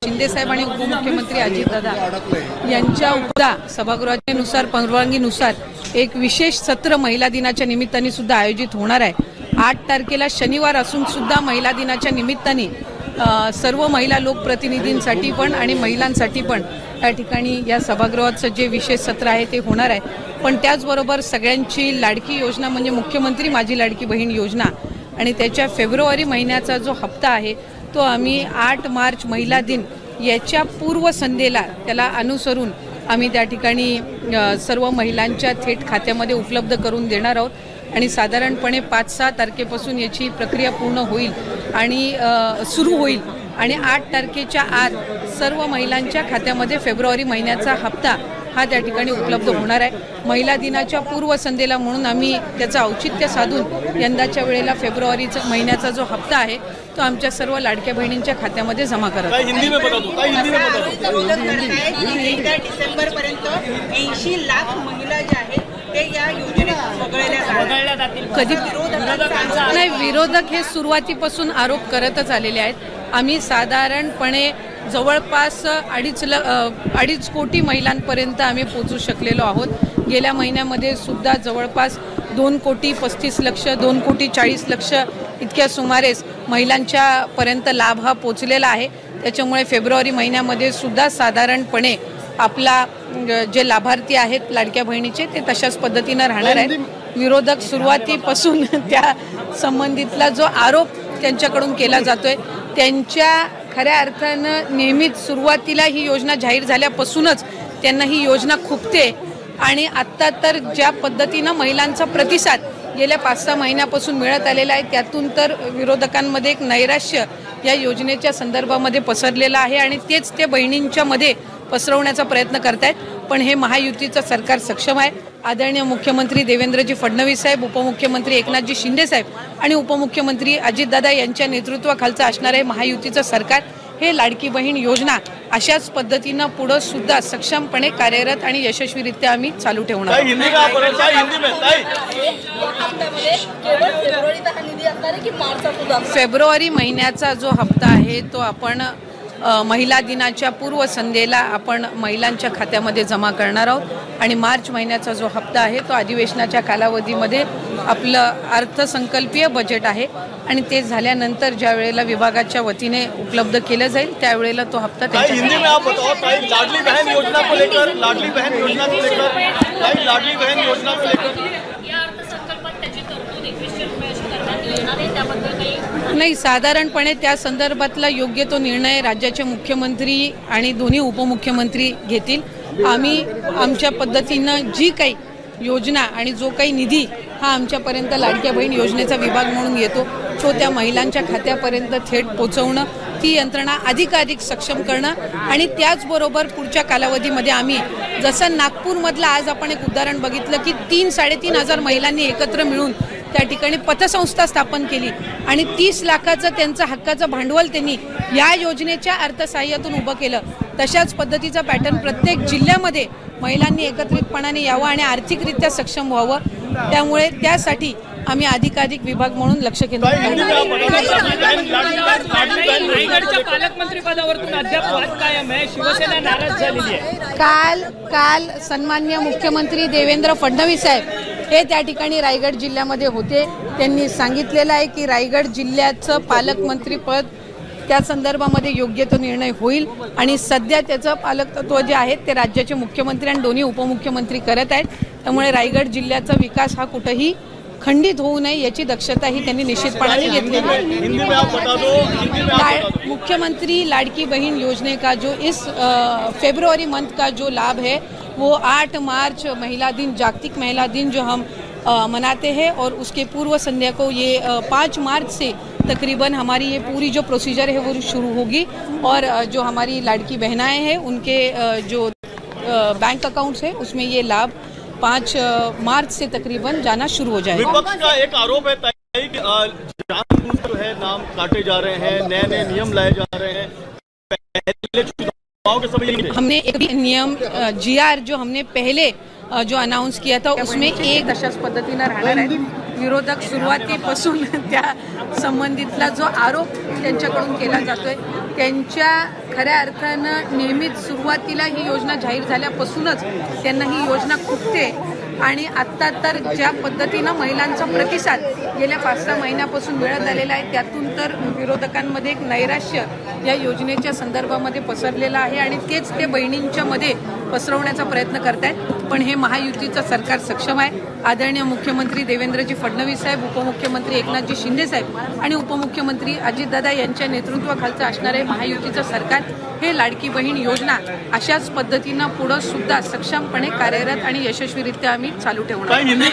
शिंदे साहेब आणि उपमुख्यमंत्री अजितदादा यांच्या सभागृहानुसार परवानगीनुसार एक विशेष सत्र महिला दिनाच्या निमित्ताने सुद्धा आयोजित होणार आहे। 8 तारखेला शनिवार असून सुद्धा महिला दिनाच्या निमित्ताने सर्व महिला लोकप्रतिनिधींसाठी पण आणि महिलांसाठी पण या ठिकाणी या सभागृहाचं जे विशेष सत्र आहे ते होणार आहे। पण त्याचबरोबर सगळ्यांची लाडकी योजना म्हणजे मुख्यमंत्री माझी लाडकी बहीण योजना आणि त्याच्या फेब्रुवारी महिन्याचा जो हप्ता आहे तो आम्ही 8 मार्च महिला दिन याच्या पूर्वसंध्येला त्याला अनुसरून आम्ही त्या ठिकाणी सर्व महिलांच्या थेट खात्यामध्ये उपलब्ध करून देणार आहोत आणि साधारणपणे 5-6 तारखेपासून याची प्रक्रिया पूर्ण होईल आणि सुरू होईल आणि 8 तारखेच्या आत सर्व महिलांच्या खात्यामध्ये फेब्रुवारी महिन्याचा हप्ता हा त्या ठिकाणी उपलब्ध होणार आहे। महिला दिनाच्या पूर्वसंध्येला म्हणून आम्ही त्याचं औचित्य साधून यंदाच्या वेळेला फेब्रुवारीचा महिन्याचा जो हप्ता आहे तो आमच्या सर्व लाडक्या बहिणींच्या खात्यामध्ये जमा करत आहोत। डिसेंबर पर्यंत 80 लाख महिला ज्या आहेत ते या योजनेत वगळल्या जातील। कधी नाही, विरोधक हे सुरुवातीपासून आरोप करतच आलेले आहेत। आम्ही साधारणपणे जवळपास 2.5 कोटी महिलांपर्यंत आम्ही पोहोचू शकलेलो आहोत। गेल्या महिन्यामध्ये सुद्धा जवळपास 2,35,00,000 2,40,00,000 इतक्या सुमारेस महिलांच्या पर्यंत लाभ हा पोचलेला आहे। त्याच्यामुळे फेब्रुवारी महिन्यामध्ये सुद्धा साधारणपणे आपला जे लाभार्थी आहेत लाडक्या बहिणीचे ते तशाच पद्धतीनं राहणार आहेत। विरोधक सुरुवातीपासून त्या संबंधितला जो आरोप त्यांच्याकडून केला जातोय त्यांच्या खऱ्या अर्थानं नेहमीच सुरुवातीला ही योजना जाहीर झाल्यापासूनच त्यांना ही योजना खुपते आणि आत्ता तर ज्या पद्धतीनं महिलांचा प्रतिसाद गेल्या 5-6 महिन्यापासून मिळत आलेला आहे त्यातून तर विरोधकांमध्ये एक नैराश्य या योजनेच्या संदर्भामध्ये पसरलेलं आहे आणि तेच ते बहिणींच्या मध्ये पसरवण्याचा प्रयत्न करतायत। पण हे महायुतीचं सरकार सक्षम आहे। आदरणीय मुख्यमंत्री देवेंद्रजी फडणवीस साहेब, उपमुख्यमंत्री एकनाथजी शिंदे साहेब आणि उपमुख्यमंत्री अजितदादा यांच्या नेतृत्वाखालचं असणारे महायुतीचं सरकार हे लाडकी बहीण योजना अशाच पद्धतीनं पुढे सुद्धा सक्षमपणे कार्यरत आणि यशस्वीरित्या आम्ही चालू ठेवणार आहोत। फेब्रुवारी महिन्याचा जो हप्ता आहे तो आपण महिला दिनाच्या पूर्वसंध्येला आपण महिलांच्या खात्यामध्ये जमा करणार आहोत आणि मार्च महिन्याचा जो हप्ता आहे तो अधिवेशनाच्या कालावधीमध्ये आपलं अर्थसंकल्पीय बजेट आहे आणि ते झाल्यानंतर ज्या वेळेला विभागाच्या वतीने उपलब्ध केलं जाईल त्यावेळेला तो हप्ता नाही, साधारणपणे त्या संदर्भातला योग्य तो निर्णय राज्याचे मुख्यमंत्री आणि दोन्ही उपमुख्यमंत्री घेतील। आम्ही आमच्या पद्धतीनं जी काही योजना आणि जो काही निधी हा आमच्यापर्यंत लाडक्या बहीण योजनेचा विभाग म्हणून येतो तो त्या महिलांच्या खात्यापर्यंत थेट पोहोचवणं, ती यंत्रणा अधिकाधिक सक्षम करणं आणि त्याचबरोबर पुढच्या कालावधीमध्ये आम्ही जसं नागपूरमधलं आज आपण एक उदाहरण बघितलं की 3-3.5 हजार महिलांनी एकत्र मिळून त्या ठिकाणी पतसंस्था स्थापन केली आणि 30 लाखाचं त्यांचं हक्काचं भांडवल त्यांनी या योजनेच्या अर्थसहाय्यातून उभं केलं। तशाच पद्धतीचा पॅटर्न प्रत्येक जिल्ह्यामध्ये महिलांनी एकत्रितपणाने यावं आणि आर्थिकरित्या सक्षम व्हावं, त्यामुळे त्यासाठी आम्ही अधिकाधिक विभाग म्हणून लक्ष केंद्रित काल सन्माननीय मुख्यमंत्री देवेंद्र फडणवीस साहेब हे त्या ठिकाणी रायगड जिल्ह्यामध्ये होते। त्यांनी सांगितलेलं आहे की रायगड जिल्ह्याचं पालकमंत्रीपद त्या संदर्भामध्ये योग्य तो निर्णय होईल आणि सध्या त्याचं पालकत्व जे आहे ते राज्याचे मुख्यमंत्री आणि दोन्ही उपमुख्यमंत्री करत आहेत। त्यामुळे रायगड जिल्ह्याचा विकास हा कुठेही खंडित होऊ नये याची दक्षता ही त्यांनी निश्चितपणाने घेतलेली आहे। मुख्यमंत्री लाडकी बहन योजना का जो इस फेब्रुवरी मंथ का जो लाभ है वो 8 मार्च महिला दिन, जागतिक महिला दिन जो हम मनाते हैं और उसके पूर्व संध्या को ये 5 मार्च से तकरीबन हमारी ये पूरी जो प्रोसीजर है वो शुरू होगी और जो हमारी लाड़की बहनाएं हैं उनके जो बैंक अकाउंट्स है उसमें ये लाभ 5 मार्च से तकरीबन जाना शुरू हो जाएगा। विपक्ष का एक आरोप है कि जानबूझ जो है नाम काटे जा रहे हैं, नए नियम लाए जा रहे हैं। पहले चुनाव के समय हमने एक नियम GR जो हमने पहले जो अनाउंस किया था उसमें एक तशाच पद्धतीने राहणार आहे। विरोधक सुरुवातीपासून त्या संबंधितला जो आरोप त्यांच्याकडून केला जातोय त्यांच्या खऱ्या अर्थानं नेहमीच सुरुवातीला ही योजना जाहीर झाल्यापासूनच त्यांना ही योजना खुपते आणि आत्ता तर ज्या पद्धतीनं महिलांचा प्रतिसाद गेल्या 5-6 महिन्यापासून मिळत आलेला आहे त्यातून तर विरोधकांमध्ये एक नैराश्य या योजनेच्या संदर्भामध्ये पसरलेलं आहे आणि तेच ते बहिणींच्या मध्ये पसरवण्याचा प्रयत्न करतायत. पण हे महायुतीचं सरकार सक्षम आहे. आदरणीय मुख्यमंत्री देवेंद्रजी फडणवीस साहेब, उपमुख्यमंत्री एकनाथजी शिंदे साहेब आणि उपमुख्यमंत्री अजितदादा यांच्या नेतृत्वाखालचं असणारे महायुतीचं सरकार हे लाडकी बहीण योजना अशाच पद्धतीनं पुढं सुद्धा सक्षमपणे कार्यरत आणि यशस्वीरित्या आम्ही चालू ठेवणार. हिंदी में